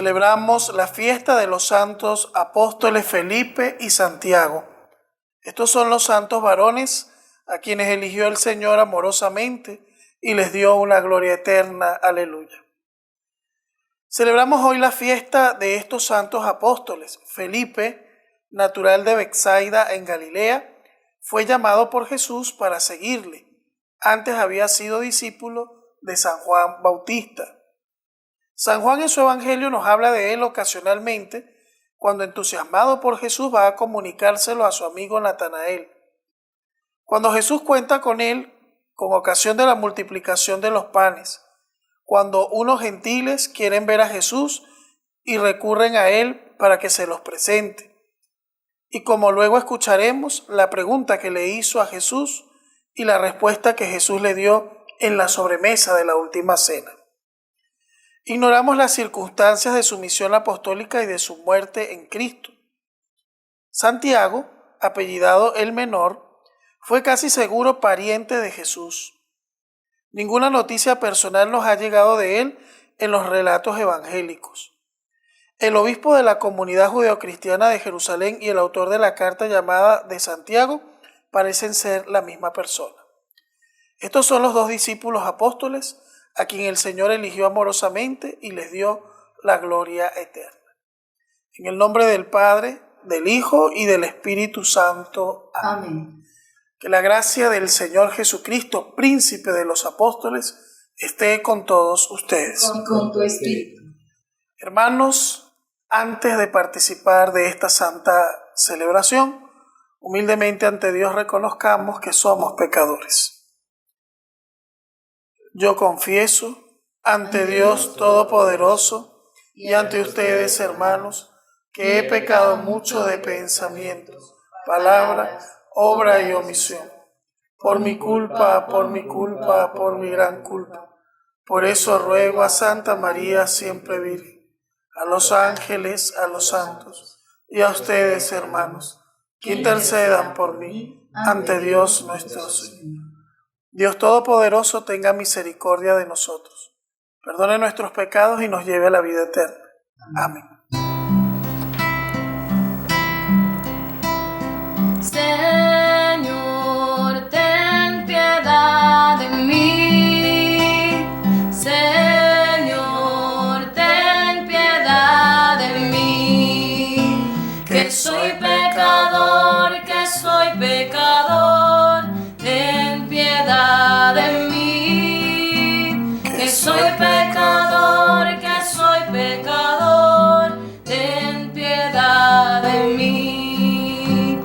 Celebramos la fiesta de los santos apóstoles Felipe y Santiago. Estos son los santos varones a quienes eligió el Señor amorosamente y les dio una gloria eterna. Aleluya. Celebramos hoy la fiesta de estos santos apóstoles. Felipe, natural de Betsaida en Galilea, fue llamado por Jesús para seguirle. Antes había sido discípulo de San Juan Bautista. San Juan en su Evangelio nos habla de él ocasionalmente cuando, entusiasmado por Jesús, va a comunicárselo a su amigo Natanael. Cuando Jesús cuenta con él con ocasión de la multiplicación de los panes, cuando unos gentiles quieren ver a Jesús y recurren a él para que se los presente. Y como luego escucharemos, la pregunta que le hizo a Jesús y la respuesta que Jesús le dio en la sobremesa de la última cena. Ignoramos las circunstancias de su misión apostólica y de su muerte en Cristo. Santiago, apellidado el Menor, fue casi seguro pariente de Jesús. Ninguna noticia personal nos ha llegado de él en los relatos evangélicos. El obispo de la comunidad judeocristiana de Jerusalén y el autor de la carta llamada de Santiago parecen ser la misma persona. Estos son los dos discípulos apóstoles a quien el Señor eligió amorosamente y les dio la gloria eterna. En el nombre del Padre, del Hijo y del Espíritu Santo. Amén. Que la gracia del Señor Jesucristo, príncipe de los apóstoles, esté con todos ustedes. Con tu espíritu. Hermanos, antes de participar de esta santa celebración, humildemente ante Dios reconozcamos que somos pecadores. Yo confieso ante Dios Todopoderoso y ante ustedes, hermanos, que he pecado mucho de pensamiento, palabra, obra y omisión. Por mi culpa, por mi gran culpa. Por eso ruego a Santa María siempre Virgen, a los ángeles, a los santos y a ustedes, hermanos, que intercedan por mí ante Dios nuestro Señor. Dios Todopoderoso tenga misericordia de nosotros, perdone nuestros pecados y nos lleve a la vida eterna. Amén. Señor, ten piedad de mí. Señor, ten piedad de mí. Que soy pecador, que soy pecador. Ten piedad de mí, que soy pecador, ten piedad de mí.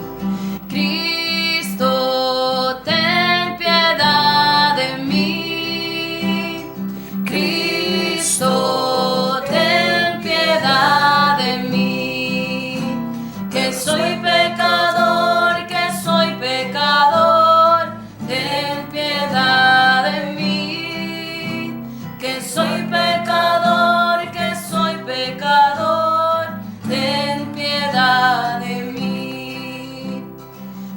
Cristo, ten piedad de mí. Cristo, ten piedad de mí, que soy pecador, ten piedad de mí, que soy pecador, ten piedad de mí.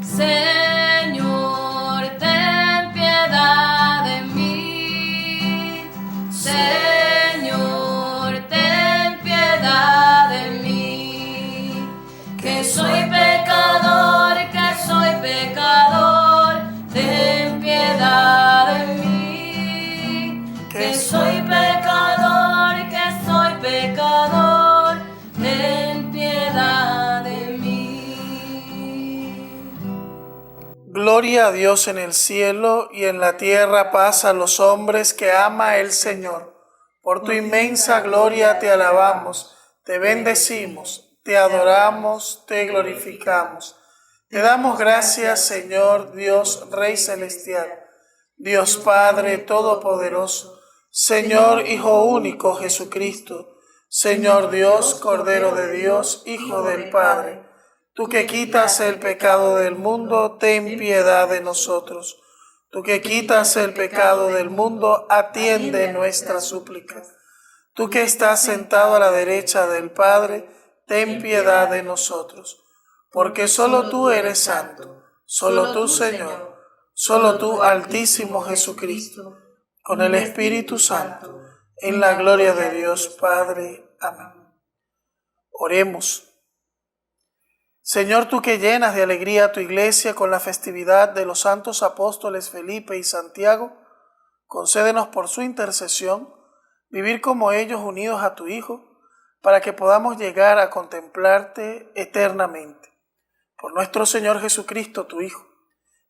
Señor, ten piedad de mí. Señor, ten piedad de mí, que soy pecador, ten piedad de mí, que soy pecador, ten piedad de mí. Gloria a Dios en el cielo y en la tierra paz a los hombres que ama el Señor. Por tu inmensa gloria te alabamos, te bendecimos, te adoramos, te glorificamos. Te damos gracias, Señor Dios, Rey Celestial, Dios Padre Todopoderoso, Señor Hijo único Jesucristo, Señor Dios, Cordero de Dios, Hijo del Padre. Tú que quitas el pecado del mundo, ten piedad de nosotros. Tú que quitas el pecado del mundo, atiende nuestra súplica. Tú que estás sentado a la derecha del Padre, ten piedad de nosotros. Porque solo tú eres santo, solo tú, Señor, solo tú, Altísimo Jesucristo, con el Espíritu Santo, en la gloria de Dios Padre. Amén. Oremos. Señor, tú que llenas de alegría a tu iglesia con la festividad de los santos apóstoles Felipe y Santiago, concédenos por su intercesión vivir como ellos unidos a tu Hijo, para que podamos llegar a contemplarte eternamente. Por nuestro Señor Jesucristo, tu Hijo,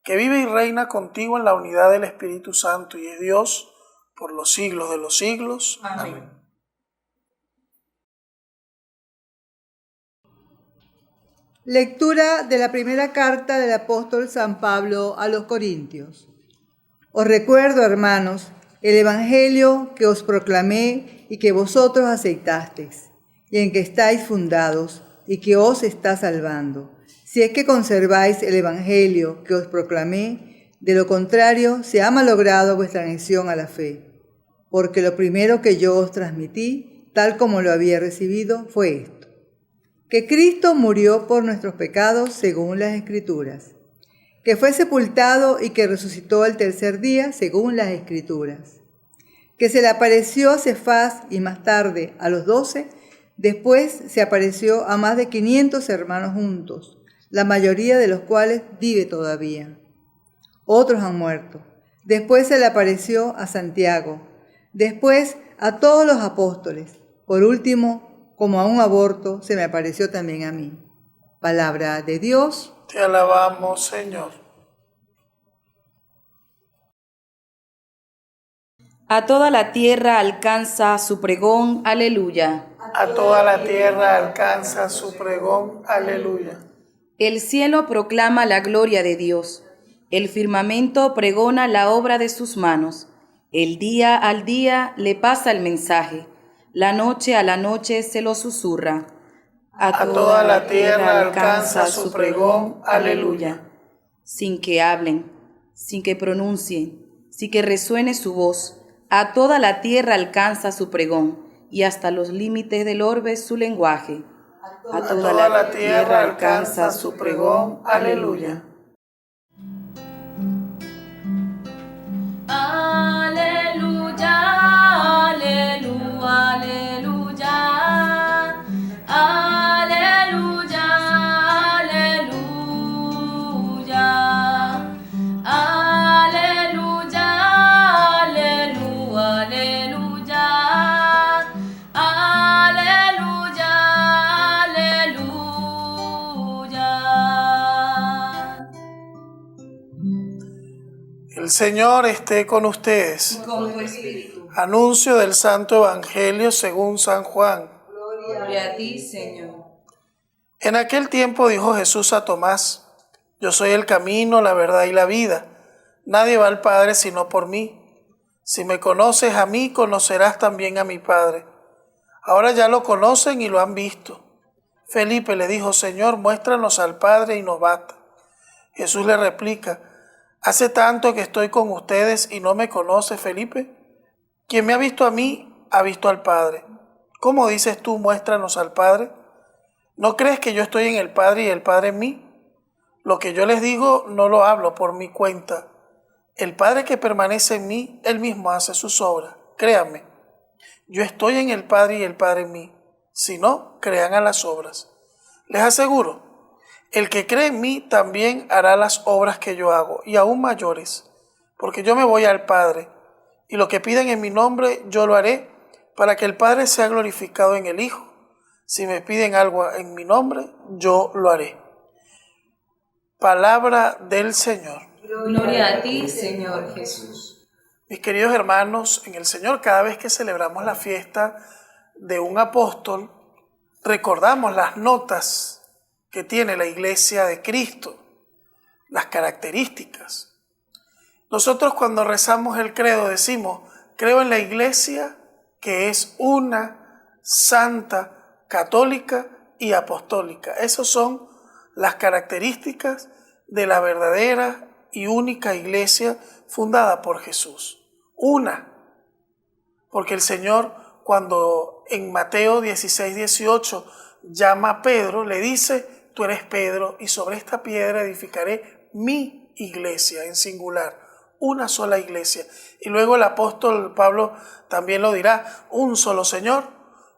que vive y reina contigo en la unidad del Espíritu Santo y es Dios por los siglos de los siglos. Amén. Lectura de la primera carta del apóstol San Pablo a los Corintios. Os recuerdo, hermanos, el evangelio que os proclamé y que vosotros aceptasteis, y en que estáis fundados, y que os está salvando, si es que conserváis el evangelio que os proclamé. De lo contrario, se ha malogrado vuestra adhesión a la fe. Porque lo primero que yo os transmití, tal como lo había recibido, fue esto: que Cristo murió por nuestros pecados según las Escrituras, que fue sepultado y que resucitó al tercer día según las Escrituras, que se le apareció a Cefás y más tarde a los 12, después se apareció a más de 500 hermanos juntos, la mayoría de los cuales vive todavía. Otros han muerto. Después se le apareció a Santiago, después a todos los apóstoles. Por último, como a un aborto, se me apareció también a mí. Palabra de Dios. Te alabamos, Señor. A toda la tierra alcanza su pregón, aleluya. A toda la tierra alcanza su pregón, aleluya. El cielo proclama la gloria de Dios. El firmamento pregona la obra de sus manos. El día al día le pasa el mensaje. La noche a la noche se lo susurra. A toda la tierra alcanza su pregón, aleluya. Sin que hablen, sin que pronuncien, sin que resuene su voz, a toda la tierra alcanza su pregón, y hasta los límites del orbe su lenguaje. A toda la tierra alcanza su pregón, aleluya. Aleluya, aleluya, aleluya, aleluya, aleluya, aleluya, aleluya, aleluya, aleluya. El Señor esté con ustedes. Con tu espíritu. Anuncio del Santo Evangelio según San Juan. Gloria a ti, Señor. En aquel tiempo dijo Jesús a Tomás: Yo soy el camino, la verdad y la vida. Nadie va al Padre sino por mí. Si me conoces a mí, conocerás también a mi Padre. Ahora ya lo conocen y lo han visto. Felipe le dijo: Señor, muéstranos al Padre y nos basta. Jesús le replica: ¿Hace tanto que estoy con ustedes y no me conoce, Felipe? Quien me ha visto a mí, ha visto al Padre. ¿Cómo dices tú, muéstranos al Padre? ¿No crees que yo estoy en el Padre y el Padre en mí? Lo que yo les digo no lo hablo por mi cuenta. El Padre que permanece en mí, Él mismo hace sus obras. Créanme, yo estoy en el Padre y el Padre en mí. Si no, crean a las obras. Les aseguro, el que cree en mí también hará las obras que yo hago, y aún mayores, porque yo me voy al Padre, y lo que piden en mi nombre yo lo haré, para que el Padre sea glorificado en el Hijo. Si me piden algo en mi nombre, yo lo haré. Palabra del Señor. Gloria a ti, Señor Jesús. Mis queridos hermanos, en el Señor, cada vez que celebramos la fiesta de un apóstol, recordamos las notas que tiene la Iglesia de Cristo, las características. Nosotros cuando rezamos el credo decimos: creo en la Iglesia que es una, santa, católica y apostólica. Esas son las características de la verdadera y única Iglesia fundada por Jesús. Una, porque el Señor, cuando en Mateo 16, 18 llama a Pedro, le dice: tú eres Pedro, y sobre esta piedra edificaré mi iglesia, en singular, una sola iglesia. Y luego el apóstol Pablo también lo dirá: un solo Señor,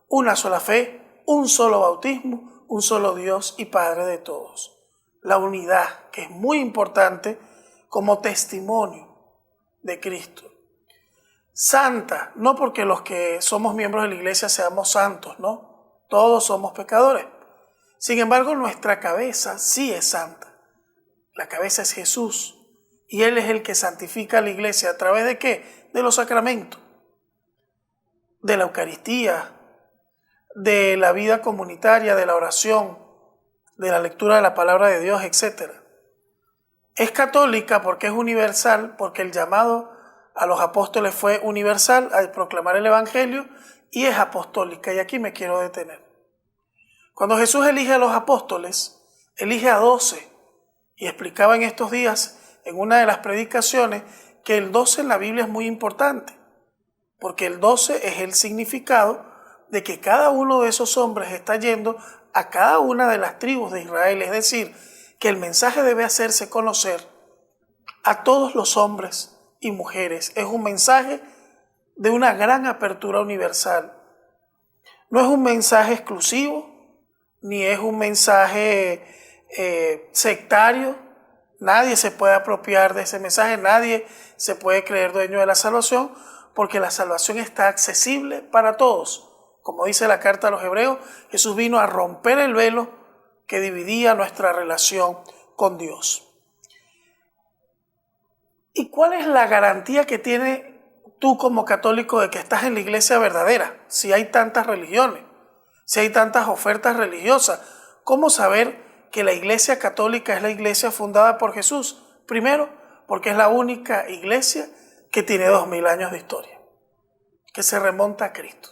una sola fe, un solo bautismo, un solo Dios y Padre de todos. La unidad, que es muy importante como testimonio de Cristo. Santa, no porque los que somos miembros de la iglesia seamos santos, no, todos somos pecadores. Sin embargo, nuestra cabeza sí es santa. La cabeza es Jesús y Él es el que santifica a la iglesia. ¿A través de qué? De los sacramentos, de la Eucaristía, de la vida comunitaria, de la oración, de la lectura de la palabra de Dios, etc. Es católica porque es universal, porque el llamado a los apóstoles fue universal al proclamar el Evangelio, y es apostólica, y aquí me quiero detener. Cuando Jesús elige a los apóstoles, elige a 12, y explicaba en estos días, en una de las predicaciones, que el 12 en la Biblia es muy importante, porque el 12 es el significado de que cada uno de esos hombres está yendo a cada una de las tribus de Israel, es decir, que el mensaje debe hacerse conocer a todos los hombres y mujeres. Es un mensaje de una gran apertura universal. No es un mensaje exclusivo, ni es un mensaje sectario. Nadie se puede apropiar de ese mensaje, nadie se puede creer dueño de la salvación, porque la salvación está accesible para todos. Como dice la carta a los Hebreos, Jesús vino a romper el velo que dividía nuestra relación con Dios. ¿Y cuál es la garantía que tienes tú como católico de que estás en la iglesia verdadera? Si hay tantas religiones, si hay tantas ofertas religiosas, ¿cómo saber que la iglesia católica es la iglesia fundada por Jesús? Primero, porque es la única iglesia que tiene 2000 años de historia, que se remonta a Cristo.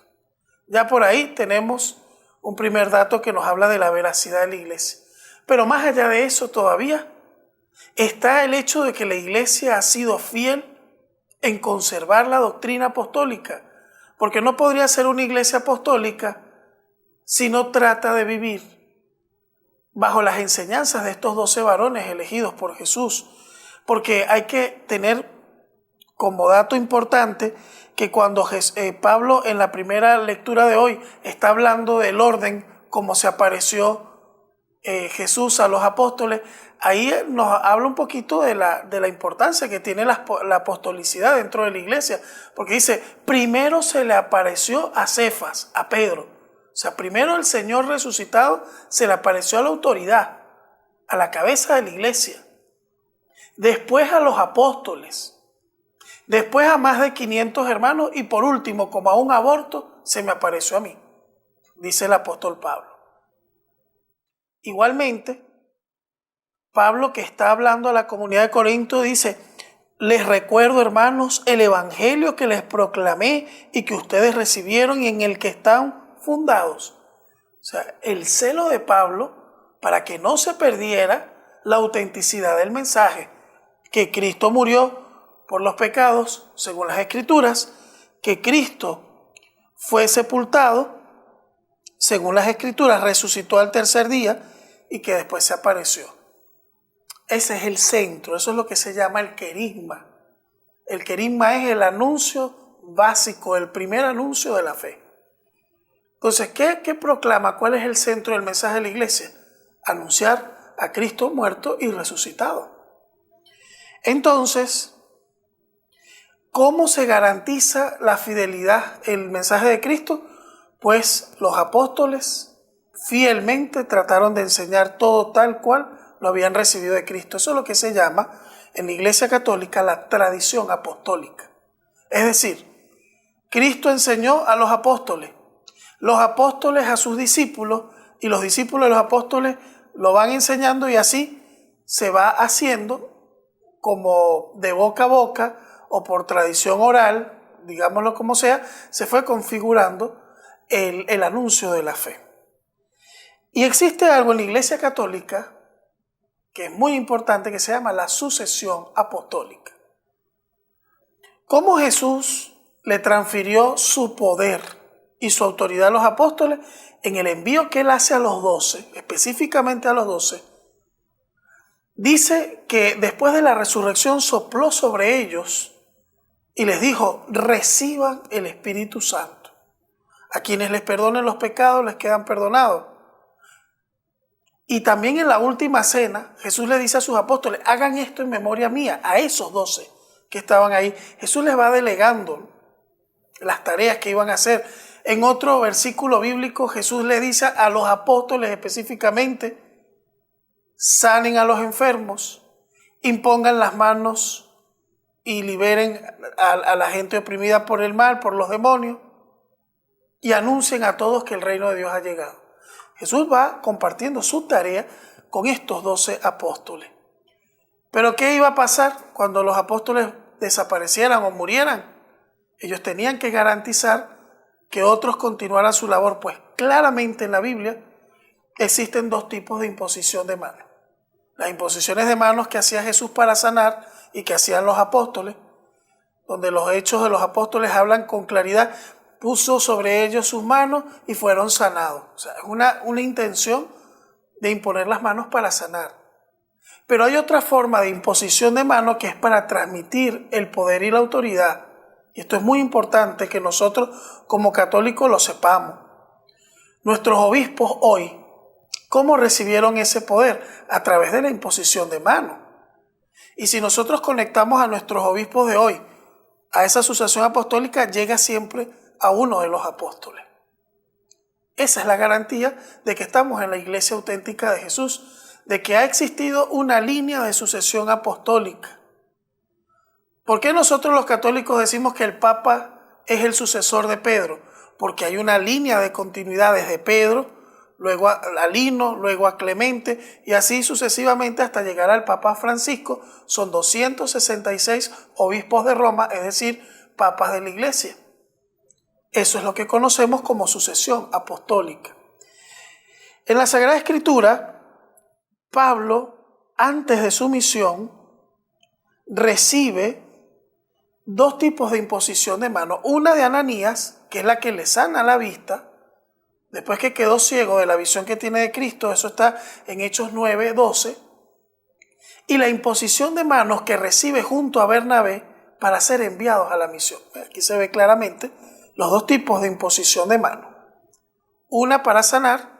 Ya por ahí tenemos un primer dato que nos habla de la veracidad de la iglesia. Pero más allá de eso todavía está el hecho de que la iglesia ha sido fiel en conservar la doctrina apostólica, porque no podría ser una iglesia apostólica si no trata de vivir bajo las enseñanzas de estos 12 varones elegidos por Jesús, porque hay que tener como dato importante que cuando Pablo en la primera lectura de hoy está hablando del orden como se apareció Jesús a los apóstoles, ahí nos habla un poquito de la importancia que tiene la apostolicidad dentro de la iglesia, porque dice, primero se le apareció a Cefas, a Pedro. O sea, primero el Señor resucitado se le apareció a la autoridad, a la cabeza de la iglesia. Después a los apóstoles. Después a más de 500 hermanos y por último, como a un aborto, se me apareció a mí, dice el apóstol Pablo. Igualmente, Pablo, que está hablando a la comunidad de Corinto, dice, les recuerdo, hermanos, el evangelio que les proclamé y que ustedes recibieron y en el que están fundados. O sea, el celo de Pablo para que no se perdiera la autenticidad del mensaje, que Cristo murió por los pecados, según las Escrituras, que Cristo fue sepultado, según las Escrituras, resucitó al tercer día y que después se apareció. Ese es el centro, eso es lo que se llama el querigma. El querigma es el anuncio básico, el primer anuncio de la fe. Entonces, ¿qué proclama? ¿Cuál es el centro del mensaje de la iglesia? Anunciar a Cristo muerto y resucitado. Entonces, ¿cómo se garantiza la fidelidad, el mensaje de Cristo? Pues los apóstoles fielmente trataron de enseñar todo tal cual lo habían recibido de Cristo. Eso es lo que se llama en la Iglesia Católica la tradición apostólica. Es decir, Cristo enseñó a los apóstoles a sus discípulos y los discípulos de los apóstoles lo van enseñando y así se va haciendo como de boca a boca o por tradición oral, digámoslo como sea, se fue configurando el anuncio de la fe. Y existe algo en la Iglesia Católica que es muy importante, que se llama la sucesión apostólica. ¿Cómo Jesús le transfirió su poder y su autoridad a los apóstoles? En el envío que él hace a los 12, específicamente a los 12, dice que después de la resurrección sopló sobre ellos y les dijo, reciban el Espíritu Santo. A quienes les perdonen los pecados les quedan perdonados. Y también en la última cena, Jesús le dice a sus apóstoles, hagan esto en memoria mía, a esos 12 que estaban ahí. Jesús les va delegando las tareas que iban a hacer. En otro versículo bíblico, Jesús le dice a los apóstoles específicamente, sanen a los enfermos, impongan las manos y liberen a la gente oprimida por el mal, por los demonios, y anuncien a todos que el reino de Dios ha llegado. Jesús va compartiendo su tarea con estos 12 apóstoles. Pero ¿qué iba a pasar cuando los apóstoles desaparecieran o murieran? Ellos tenían que garantizar que otros continuaran su labor, pues claramente en la Biblia existen dos tipos de imposición de manos. Las imposiciones de manos que hacía Jesús para sanar y que hacían los apóstoles, donde los hechos de los apóstoles hablan con claridad, puso sobre ellos sus manos y fueron sanados. O sea, es una intención de imponer las manos para sanar. Pero hay otra forma de imposición de manos que es para transmitir el poder y la autoridad. Y esto es muy importante que nosotros como católicos lo sepamos. Nuestros obispos hoy, ¿cómo recibieron ese poder? A través de la imposición de manos. Y si nosotros conectamos a nuestros obispos de hoy a esa sucesión apostólica, llega siempre a uno de los apóstoles. Esa es la garantía de que estamos en la iglesia auténtica de Jesús, de que ha existido una línea de sucesión apostólica. ¿Por qué nosotros los católicos decimos que el Papa es el sucesor de Pedro? Porque hay una línea de continuidad desde Pedro, luego a Lino, luego a Clemente y así sucesivamente hasta llegar al Papa Francisco. Son 266 obispos de Roma, es decir, papas de la iglesia. Eso es lo que conocemos como sucesión apostólica. En la Sagrada Escritura, Pablo, antes de su misión, recibe dos tipos de imposición de mano. Una de Ananías, que es la que le sana la vista, después que quedó ciego de la visión que tiene de Cristo, eso está en Hechos 9:12, y la imposición de manos que recibe junto a Bernabé para ser enviados a la misión. Aquí se ve claramente los dos tipos de imposición de manos. Una para sanar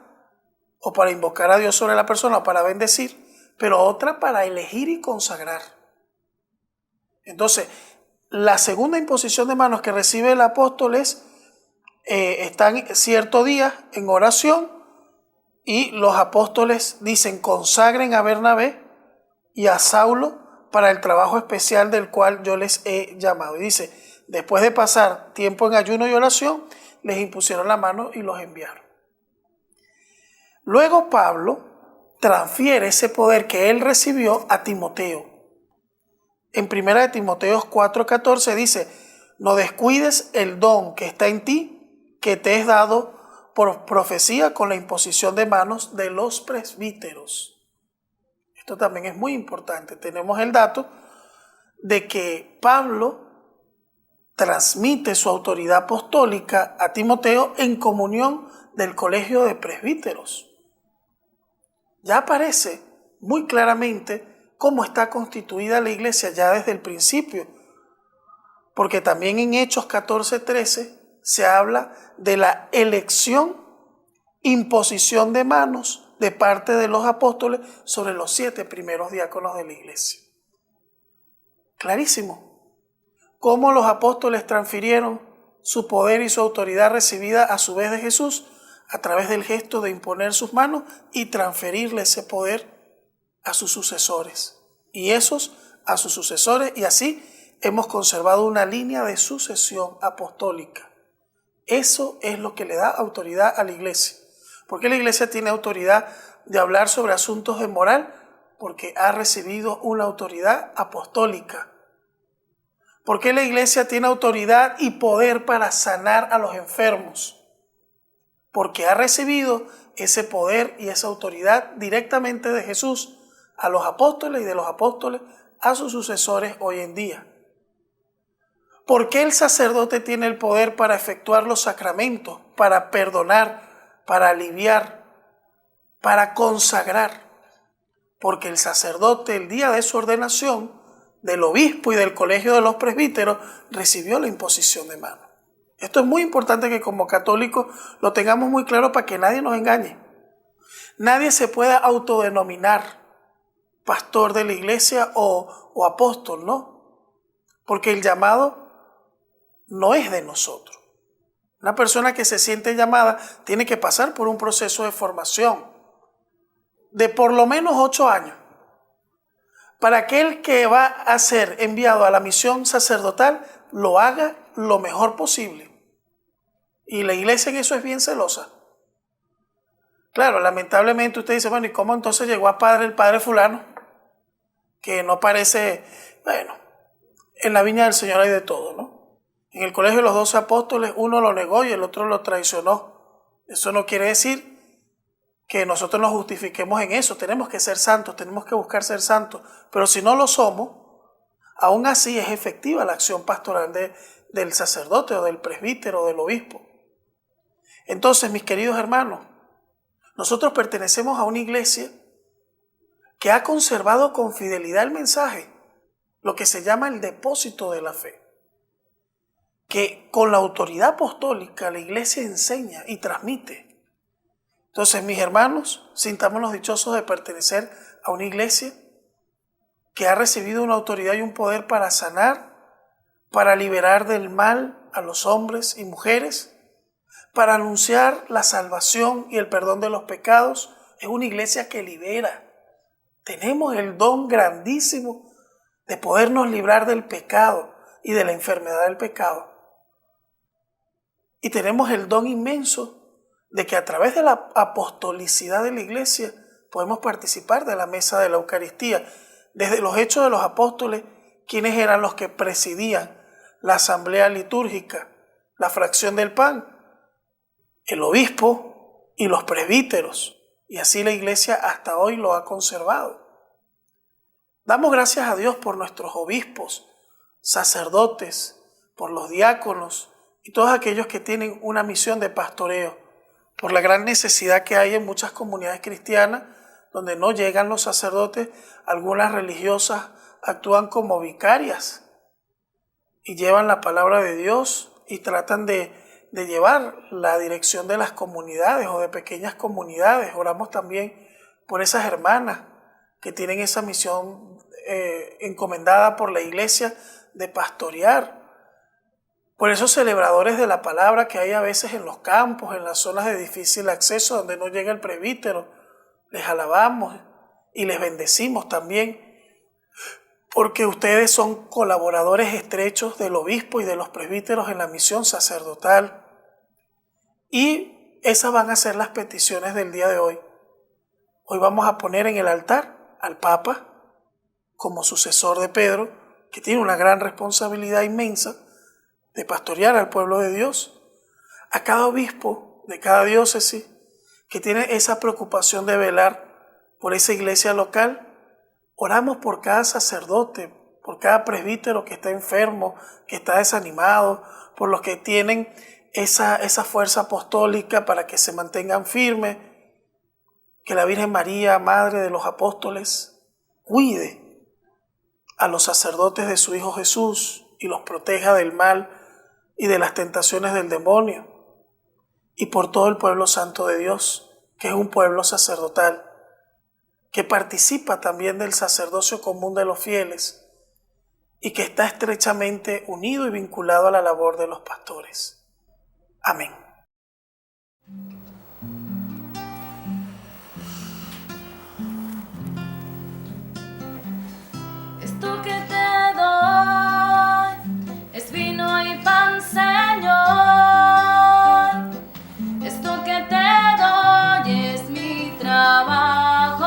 o para invocar a Dios sobre la persona o para bendecir, pero otra para elegir y consagrar. Entonces, la segunda imposición de manos que recibe el apóstol es están cierto día en oración y los apóstoles dicen consagren a Bernabé y a Saulo para el trabajo especial del cual yo les he llamado. Y dice, después de pasar tiempo en ayuno y oración, les impusieron la mano y los enviaron. Luego Pablo transfiere ese poder que él recibió a Timoteo. En 1 de Timoteo 4:14 dice, no descuides el don que está en ti, que te es dado por profecía con la imposición de manos de los presbíteros. Esto también es muy importante. Tenemos el dato de que Pablo transmite su autoridad apostólica a Timoteo en comunión del colegio de presbíteros. Ya aparece muy claramente cómo está constituida la iglesia ya desde el principio, porque también en Hechos 14:13 se habla de la elección, imposición de manos de parte de los apóstoles sobre los 7 primeros diáconos de la iglesia. Clarísimo. Cómo los apóstoles transfirieron su poder y su autoridad recibida a su vez de Jesús a través del gesto de imponer sus manos y transferirle ese poder a sus sucesores. Y esos a sus sucesores, y así hemos conservado una línea de sucesión apostólica. Eso es lo que le da autoridad a la iglesia. ¿Por qué la iglesia tiene autoridad de hablar sobre asuntos de moral? Porque ha recibido una autoridad apostólica. ¿Por qué la iglesia tiene autoridad y poder para sanar a los enfermos? Porque ha recibido ese poder y esa autoridad directamente de Jesús a los apóstoles y de los apóstoles a sus sucesores hoy en día. ¿Por qué el sacerdote tiene el poder para efectuar los sacramentos, para perdonar, para aliviar, para consagrar? Porque el sacerdote, el día de su ordenación, del obispo y del colegio de los presbíteros, recibió la imposición de mano. Esto es muy importante que como católicos lo tengamos muy claro para que nadie nos engañe. Nadie se pueda autodenominar pastor de la iglesia o apóstol, ¿no? Porque el llamado no es de nosotros. Una persona que se siente llamada tiene que pasar por un proceso de formación de por lo menos 8 años. Para aquel que va a ser enviado a la misión sacerdotal, lo haga lo mejor posible. Y la iglesia en eso es bien celosa. Claro, lamentablemente usted dice, bueno, ¿y cómo entonces llegó a padre el padre fulano? Que no parece, bueno, en la viña del Señor hay de todo, ¿no? En el colegio de los 12 apóstoles uno lo negó y el otro lo traicionó. Eso no quiere decir que nosotros nos justifiquemos en eso. Tenemos que ser santos, tenemos que buscar ser santos. Pero si no lo somos, aún así es efectiva la acción pastoral del sacerdote o del presbítero o del obispo. Entonces, mis queridos hermanos, nosotros pertenecemos a una iglesia que ha conservado con fidelidad el mensaje, lo que se llama el depósito de la fe, que con la autoridad apostólica la iglesia enseña y transmite. Entonces, mis hermanos, sintámonos dichosos de pertenecer a una iglesia que ha recibido una autoridad y un poder para sanar, para liberar del mal a los hombres y mujeres, para anunciar la salvación y el perdón de los pecados. Es una iglesia que libera. Tenemos el don grandísimo de podernos librar del pecado y de la enfermedad del pecado. Y tenemos el don inmenso de que a través de la apostolicidad de la iglesia podemos participar de la mesa de la Eucaristía. Desde los Hechos de los Apóstoles, quienes eran los que presidían la asamblea litúrgica, la fracción del pan, el obispo y los presbíteros. Y así la iglesia hasta hoy lo ha conservado. Damos gracias a Dios por nuestros obispos, sacerdotes, por los diáconos y todos aquellos que tienen una misión de pastoreo, por la gran necesidad que hay en muchas comunidades cristianas donde no llegan los sacerdotes. Algunas religiosas actúan como vicarias y llevan la palabra de Dios y tratan de llevar la dirección de las comunidades o de pequeñas comunidades. Oramos también por esas hermanas que tienen esa misión encomendada por la iglesia de pastorear. Por esos celebradores de la palabra que hay a veces en los campos, en las zonas de difícil acceso donde no llega el presbítero, les alabamos y les bendecimos también, porque ustedes son colaboradores estrechos del obispo y de los presbíteros en la misión sacerdotal. Y esas van a ser las peticiones del día de hoy. Hoy vamos a poner en el altar al Papa como sucesor de Pedro, que tiene una gran responsabilidad inmensa de pastorear al pueblo de Dios, a cada obispo de cada diócesis que tiene esa preocupación de velar por esa iglesia local. Oramos por cada sacerdote, por cada presbítero que está enfermo, que está desanimado, por los que tienen esa fuerza apostólica para que se mantengan firmes. Que la Virgen María, Madre de los Apóstoles, cuide a los sacerdotes de su Hijo Jesús y los proteja del mal y de las tentaciones del demonio. Y por todo el pueblo santo de Dios, que es un pueblo sacerdotal, que participa también del sacerdocio común de los fieles y que está estrechamente unido y vinculado a la labor de los pastores. Amén. Esto que te doy es vino y pan, Señor. Esto que te doy es mi trabajo,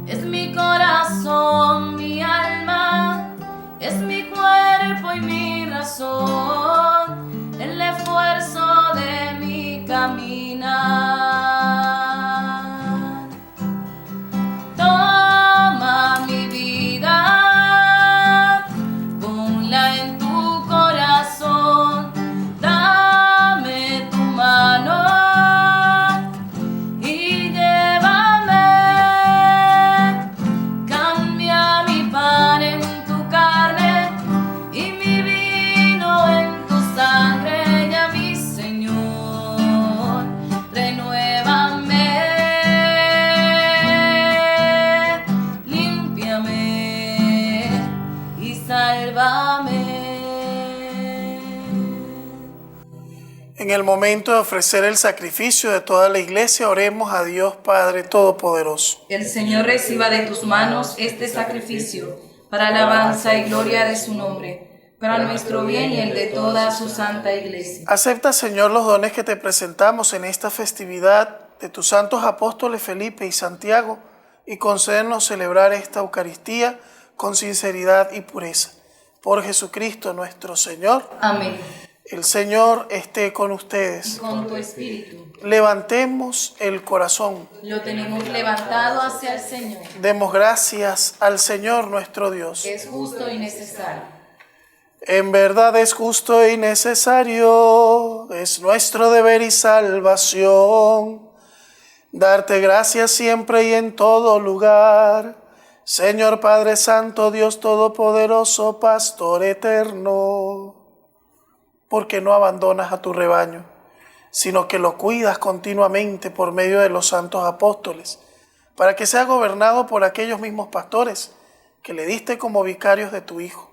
es mi corazón, mi alma, es mi cuerpo y mi razón. En el momento de ofrecer el sacrificio de toda la iglesia, oremos a Dios Padre Todopoderoso. El Señor reciba de tus manos este sacrificio, para alabanza y gloria de su nombre, para nuestro bien y el de toda su santa iglesia. Acepta, Señor, los dones que te presentamos en esta festividad de tus santos apóstoles Felipe y Santiago, y concédenos celebrar esta Eucaristía con sinceridad y pureza. Por Jesucristo nuestro Señor. Amén. El Señor esté con ustedes. Con tu espíritu. Levantemos el corazón. Lo tenemos levantado hacia el Señor. Demos gracias al Señor nuestro Dios. Es justo y necesario. En verdad es justo y necesario, es nuestro deber y salvación, darte gracias siempre y en todo lugar, Señor Padre Santo, Dios Todopoderoso, Pastor eterno, porque no abandonas a tu rebaño, sino que lo cuidas continuamente por medio de los santos apóstoles, para que sea gobernado por aquellos mismos pastores que le diste como vicarios de tu Hijo.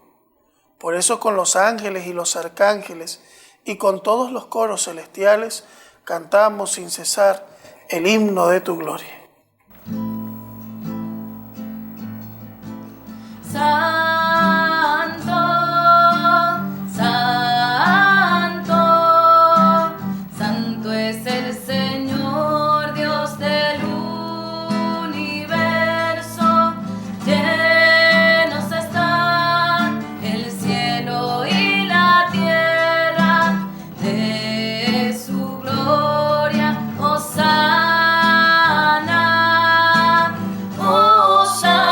Por eso con los ángeles y los arcángeles y con todos los coros celestiales cantamos sin cesar el himno de tu gloria. Santo, santo, santo es el Señor, Dios del universo. Llenos están el cielo y la tierra de su gloria. Hosana, Hosana,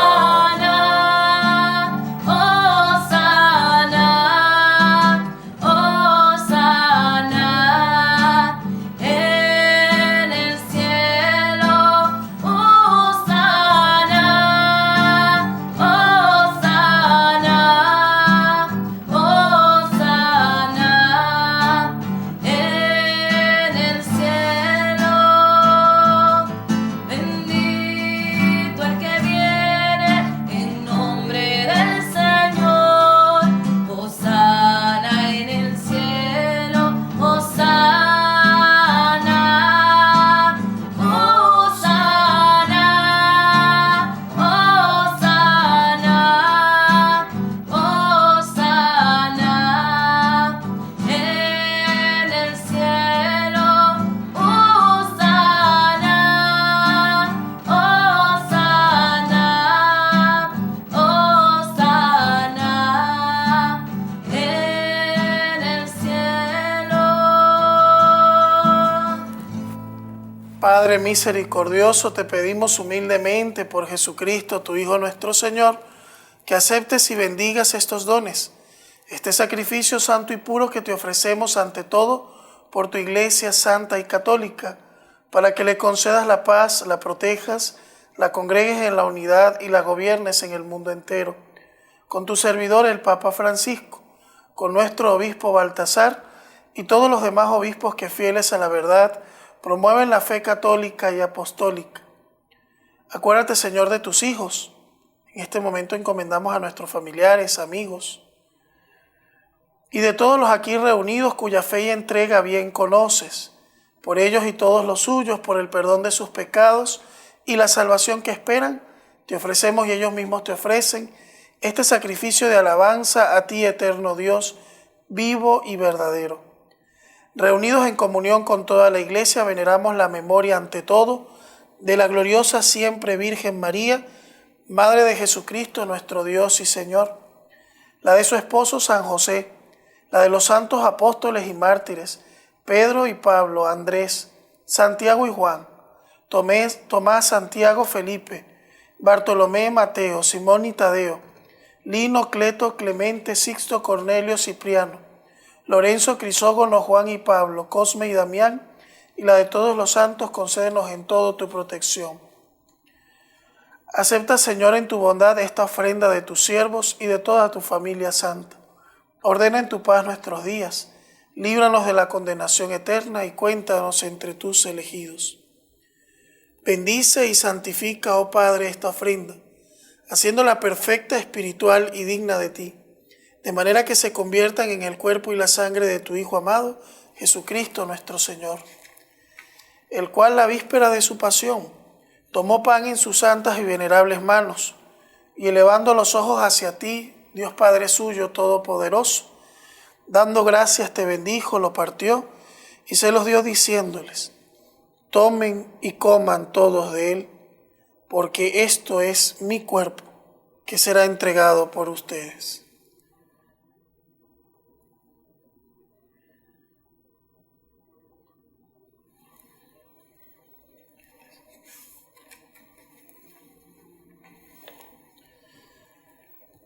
Hosana, Hosana en el cielo. Hosana, Hosana, Hosana en el cielo. Bendito el que viene en nombre del Señor. Hosana en el cielo. Hosana, Hosana, Hosana, Hosana en el cielo. Hosana, Hosana, Hosana en el cielo. Padre misericordioso, te pedimos humildemente por Jesucristo, tu Hijo nuestro Señor, que aceptes y bendigas estos dones, este sacrificio santo y puro que te ofrecemos ante todo por tu Iglesia santa y católica, para que le concedas la paz, la protejas, la congregues en la unidad y la gobiernes en el mundo entero. Con tu servidor el Papa Francisco, con nuestro obispo Baltasar y todos los demás obispos que fieles a la verdad promueven la fe católica y apostólica. Acuérdate, Señor, de tus hijos. En este momento encomendamos a nuestros familiares, amigos y de todos los aquí reunidos cuya fe y entrega bien conoces. Por ellos y todos los suyos, por el perdón de sus pecados y la salvación que esperan, te ofrecemos y ellos mismos te ofrecen este sacrificio de alabanza a ti, eterno Dios, vivo y verdadero. Reunidos en comunión con toda la Iglesia, veneramos la memoria ante todo de la gloriosa siempre Virgen María, Madre de Jesucristo, nuestro Dios y Señor, la de su esposo San José, la de los santos apóstoles y mártires, Pedro y Pablo, Andrés, Santiago y Juan, Tomás, Santiago, Felipe, Bartolomé, Mateo, Simón y Tadeo, Lino, Cleto, Clemente, Sixto, Cornelio, Cipriano, Lorenzo, Crisógono, Juan y Pablo, Cosme y Damián, y la de todos los santos, concédenos en todo tu protección. Acepta, Señor, en tu bondad esta ofrenda de tus siervos y de toda tu familia santa. Ordena en tu paz nuestros días, líbranos de la condenación eterna y cuéntanos entre tus elegidos. Bendice y santifica, oh Padre, esta ofrenda, haciéndola perfecta, espiritual y digna de ti, de manera que se conviertan en el cuerpo y la sangre de tu Hijo amado, Jesucristo nuestro Señor, el cual la víspera de su pasión tomó pan en sus santas y venerables manos, y elevando los ojos hacia ti, Dios Padre suyo todopoderoso, dando gracias te bendijo, lo partió y se los dio diciéndoles: tomen y coman todos de él, porque esto es mi cuerpo, que será entregado por ustedes.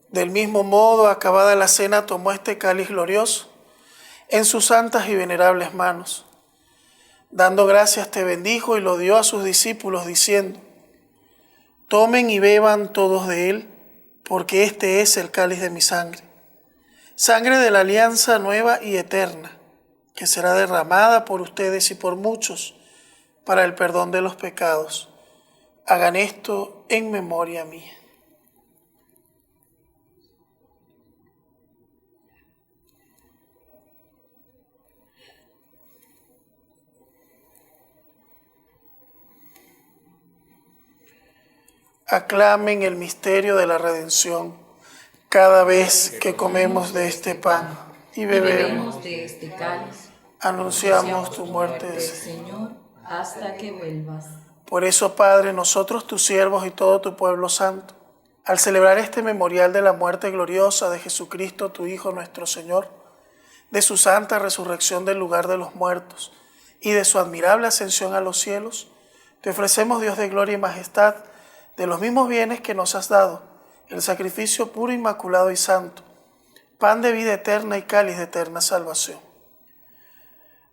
Del mismo modo, acabada la cena, tomó este cáliz glorioso en sus santas y venerables manos. Dando gracias te bendijo y lo dio a sus discípulos diciendo: tomen y beban todos de él, porque este es el cáliz de mi sangre, sangre de la alianza nueva y eterna, que será derramada por ustedes y por muchos para el perdón de los pecados. Hagan esto en memoria mía. Aclamen el misterio de la redención cada vez que comemos de este pan y bebemos de este cáliz. Anunciamos tu muerte, Señor, hasta que vuelvas. Por eso, Padre, nosotros tus siervos y todo tu pueblo santo, al celebrar este memorial de la muerte gloriosa de Jesucristo, tu Hijo nuestro Señor, de su santa resurrección del lugar de los muertos y de su admirable ascensión a los cielos, te ofrecemos, Dios de gloria y majestad, de los mismos bienes que nos has dado, el sacrificio puro, inmaculado y santo, pan de vida eterna y cáliz de eterna salvación.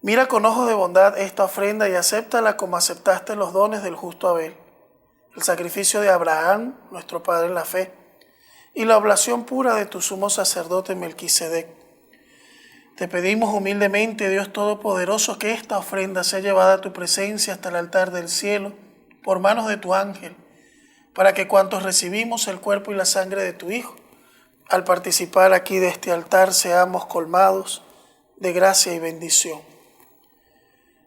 Mira con ojos de bondad esta ofrenda y acéptala como aceptaste los dones del justo Abel, el sacrificio de Abraham, nuestro Padre en la fe, y la oblación pura de tu sumo sacerdote Melquisedec. Te pedimos humildemente, Dios Todopoderoso, que esta ofrenda sea llevada a tu presencia hasta el altar del cielo por manos de tu ángel, para que cuantos recibimos el cuerpo y la sangre de tu Hijo, al participar aquí de este altar, seamos colmados de gracia y bendición.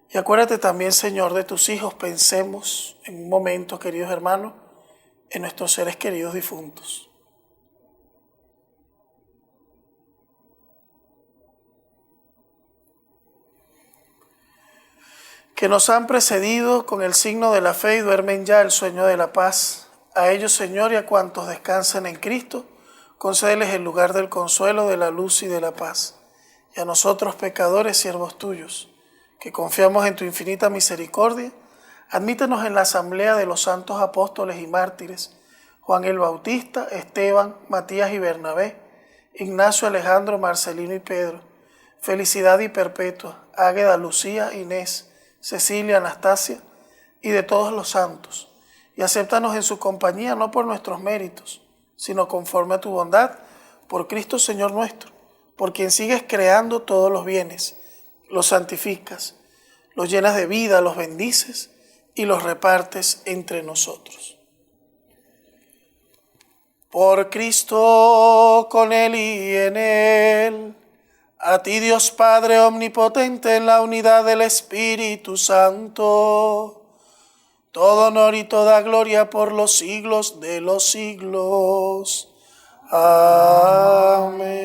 Y acuérdate también, Señor, de tus hijos. Pensemos en un momento, queridos hermanos, en nuestros seres queridos difuntos. Que nos han precedido con el signo de la fe y duermen ya el sueño de la paz. A ellos, Señor, y a cuantos descansan en Cristo, concédeles el lugar del consuelo, de la luz y de la paz. Y a nosotros, pecadores, siervos tuyos, que confiamos en tu infinita misericordia, admítenos en la asamblea de los santos apóstoles y mártires, Juan el Bautista, Esteban, Matías y Bernabé, Ignacio, Alejandro, Marcelino y Pedro, Felicidad y Perpetua, Águeda, Lucía, Inés, Cecilia, Anastasia y de todos los santos, y acéptanos en su compañía no por nuestros méritos, sino conforme a tu bondad, por Cristo Señor nuestro, por quien sigues creando todos los bienes, los santificas, los llenas de vida, los bendices y los repartes entre nosotros. Por Cristo, con Él y en Él, a ti Dios Padre omnipotente, en la unidad del Espíritu Santo, todo honor y toda gloria por los siglos de los siglos. Amén.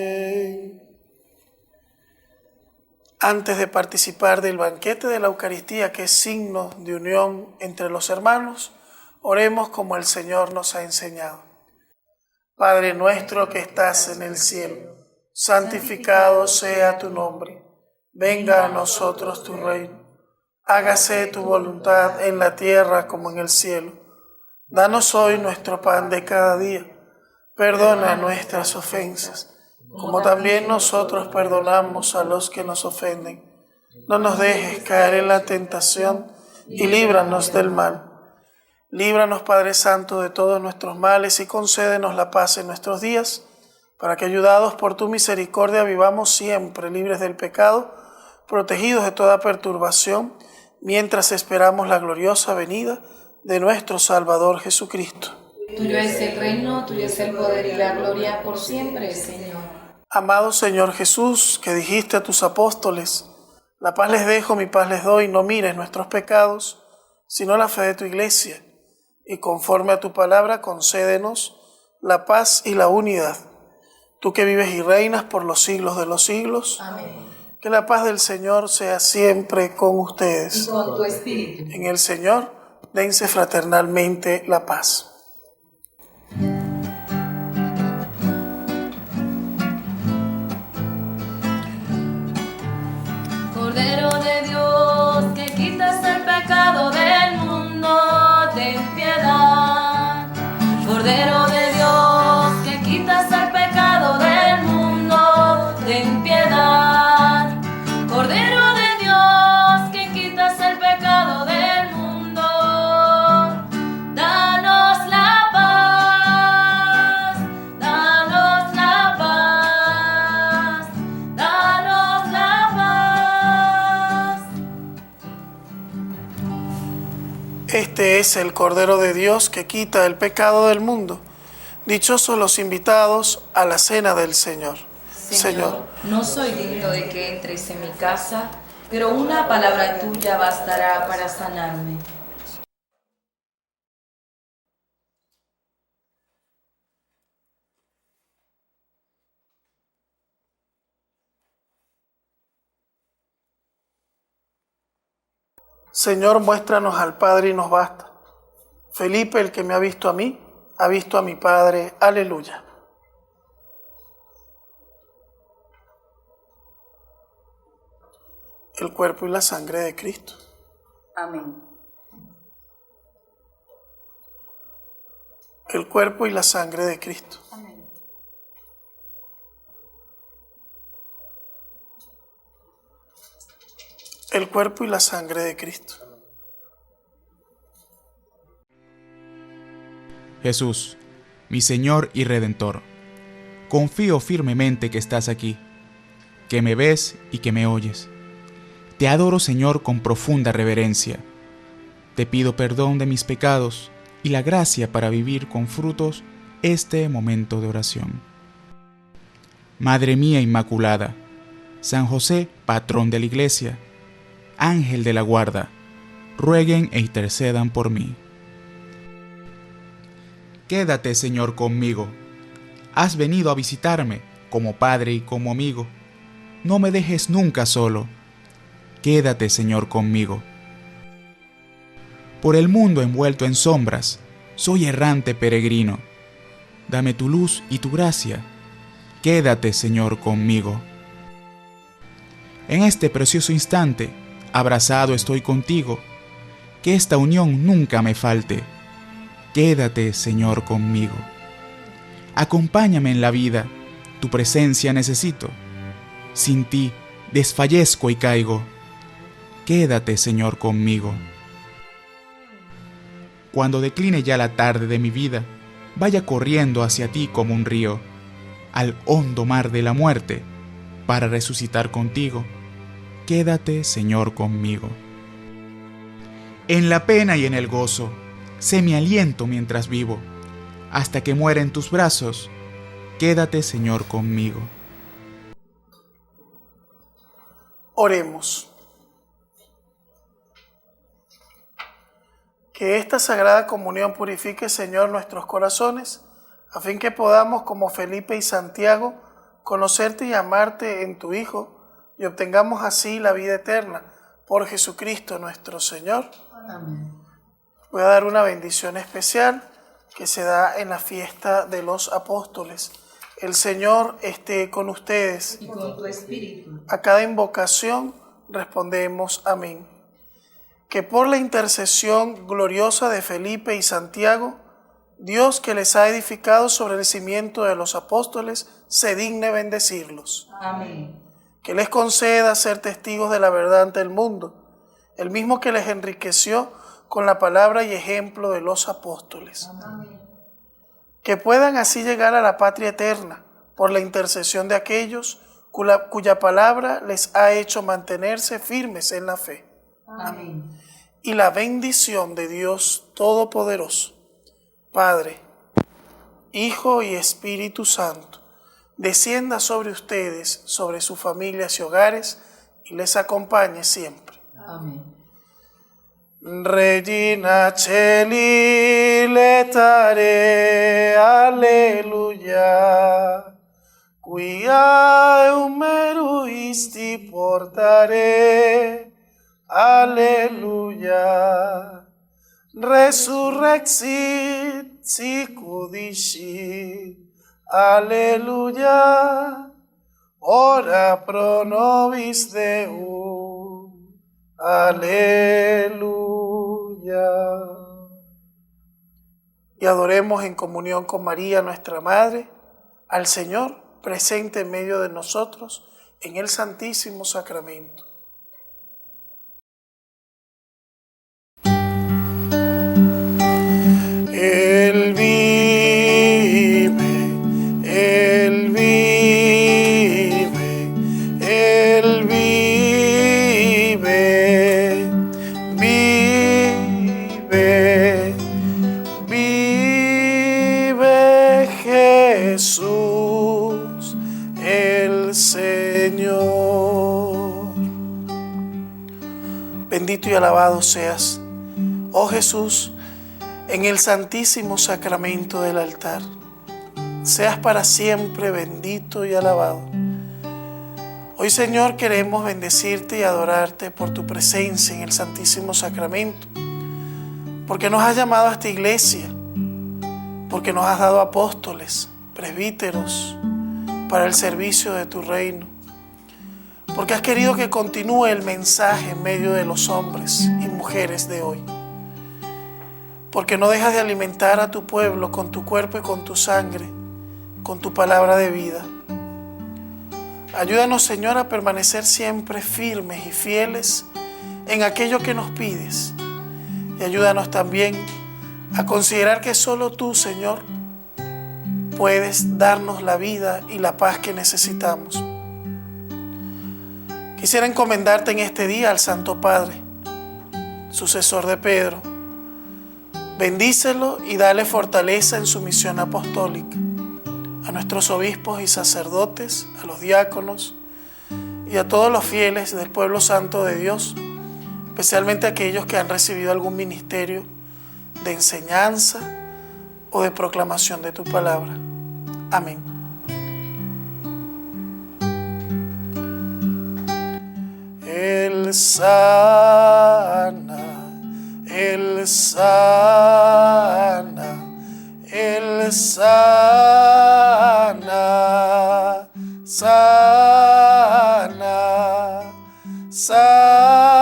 Antes de participar del banquete de la Eucaristía, que es signo de unión entre los hermanos, oremos como el Señor nos ha enseñado. Padre nuestro que estás en el cielo, santificado sea tu nombre. Venga a nosotros tu reino. Hágase tu voluntad en la tierra como en el cielo. Danos hoy nuestro pan de cada día. Perdona nuestras ofensas, como también nosotros perdonamos a los que nos ofenden. No nos dejes caer en la tentación y líbranos del mal. Líbranos, Padre Santo, de todos nuestros males y concédenos la paz en nuestros días, para que, ayudados por tu misericordia, vivamos siempre libres del pecado, protegidos de toda perturbación, mientras esperamos la gloriosa venida de nuestro Salvador Jesucristo. Tuyo es el reino, tuyo es el poder y la gloria por siempre, Señor. Amado Señor Jesús, que dijiste a tus apóstoles: La paz les dejo, mi paz les doy, no mires nuestros pecados, sino la fe de tu iglesia. Y conforme a tu palabra, concédenos la paz y la unidad. Tú que vives y reinas por los siglos de los siglos. Amén. Que la paz del Señor sea siempre con ustedes. Y con tu espíritu. En el Señor, dense fraternalmente la paz. Cordero de Dios, que quitas el pecado del mundo, ten piedad. Cordero de Dios, que quitas el pecado del mundo, ten piedad. Cordero de Dios, que quitas el pecado del mundo, danos la paz, danos la paz, danos la paz. Este es el Cordero de Dios que quita el pecado del mundo. Dichosos los invitados a la cena del Señor. Señor, no soy digno de que entres en mi casa, pero una palabra tuya bastará para sanarme. Señor, muéstranos al Padre y nos basta. Felipe, el que me ha visto a mí, ha visto a mi Padre. Aleluya. El cuerpo y la sangre de Cristo. Amén. El cuerpo y la sangre de Cristo. Amén. El cuerpo y la sangre de Cristo. Jesús, mi Señor y Redentor, confío firmemente que estás aquí, que me ves y que me oyes. Te adoro, Señor, con profunda reverencia. Te pido perdón de mis pecados y la gracia para vivir con frutos este momento de oración. Madre mía Inmaculada, San José, patrón de la Iglesia, Ángel de la guarda, rueguen e intercedan por mí. Quédate, Señor, conmigo. Has venido a visitarme como Padre y como amigo. No me dejes nunca solo. Quédate, Señor, conmigo. Por el mundo envuelto en sombras, soy errante peregrino. Dame tu luz y tu gracia. Quédate, Señor, conmigo. En este precioso instante, abrazado estoy contigo. Que esta unión nunca me falte. Quédate, Señor, conmigo. Acompáñame en la vida, tu presencia necesito. Sin ti desfallezco y caigo. Quédate, Señor, conmigo. Cuando decline ya la tarde de mi vida, vaya corriendo hacia ti como un río, al hondo mar de la muerte, para resucitar contigo. Quédate, Señor, conmigo. En la pena y en el gozo, sé mi aliento mientras vivo, hasta que muera en tus brazos. Quédate, Señor, conmigo. Oremos. Que esta Sagrada Comunión purifique, Señor, nuestros corazones, a fin que podamos, como Felipe y Santiago, conocerte y amarte en tu Hijo, y obtengamos así la vida eterna, por Jesucristo nuestro Señor. Amén. Voy a dar una bendición especial que se da en la fiesta de los apóstoles. El Señor esté con ustedes. Y con tu espíritu. A cada invocación respondemos amén. Que por la intercesión gloriosa de Felipe y Santiago, Dios, que les ha edificado sobre el cimiento de los apóstoles, se digne bendecirlos. Amén. Que les conceda ser testigos de la verdad ante el mundo, el mismo que les enriqueció con la palabra y ejemplo de los apóstoles. Amén. Que puedan así llegar a la patria eterna por la intercesión de aquellos cuya palabra les ha hecho mantenerse firmes en la fe. Amén. Y la bendición de Dios Todopoderoso, Padre, Hijo y Espíritu Santo, descienda sobre ustedes, sobre sus familias y hogares, y les acompañe siempre. Amén. Regina Celi letare, alleluia. Quia eumeruisti portare, alleluia. Resurrexit sicudisci, alleluia. Ora pro nobis Deum, aleluya. Y adoremos en comunión con María, nuestra Madre, al Señor presente en medio de nosotros en el Santísimo Sacramento. Él vive, Él vive, Él vive, vive, vive Jesús, el Señor. Bendito y alabado seas, oh Jesús, en el santísimo sacramento del altar. Seas para siempre bendito y alabado. Hoy, Señor, queremos bendecirte y adorarte por tu presencia en el santísimo sacramento, porque nos has llamado a esta iglesia, porque nos has dado apóstoles, presbíteros, para el servicio de tu reino, porque has querido que continúe el mensaje en medio de los hombres y mujeres de hoy, porque no dejas de alimentar a tu pueblo con tu cuerpo y con tu sangre, con tu palabra de vida. Ayúdanos, Señor, a permanecer siempre firmes y fieles en aquello que nos pides. Y ayúdanos también a considerar que solo tú, Señor, puedes darnos la vida y la paz que necesitamos. Quisiera encomendarte en este día al Santo Padre, sucesor de Pedro. Bendícelo y dale fortaleza en su misión apostólica. A nuestros obispos y sacerdotes, a los diáconos y a todos los fieles del pueblo santo de Dios, especialmente aquellos que han recibido algún ministerio de enseñanza o de proclamación de tu palabra. Amén. Él sana, Él sana, Él sana, sana, sana.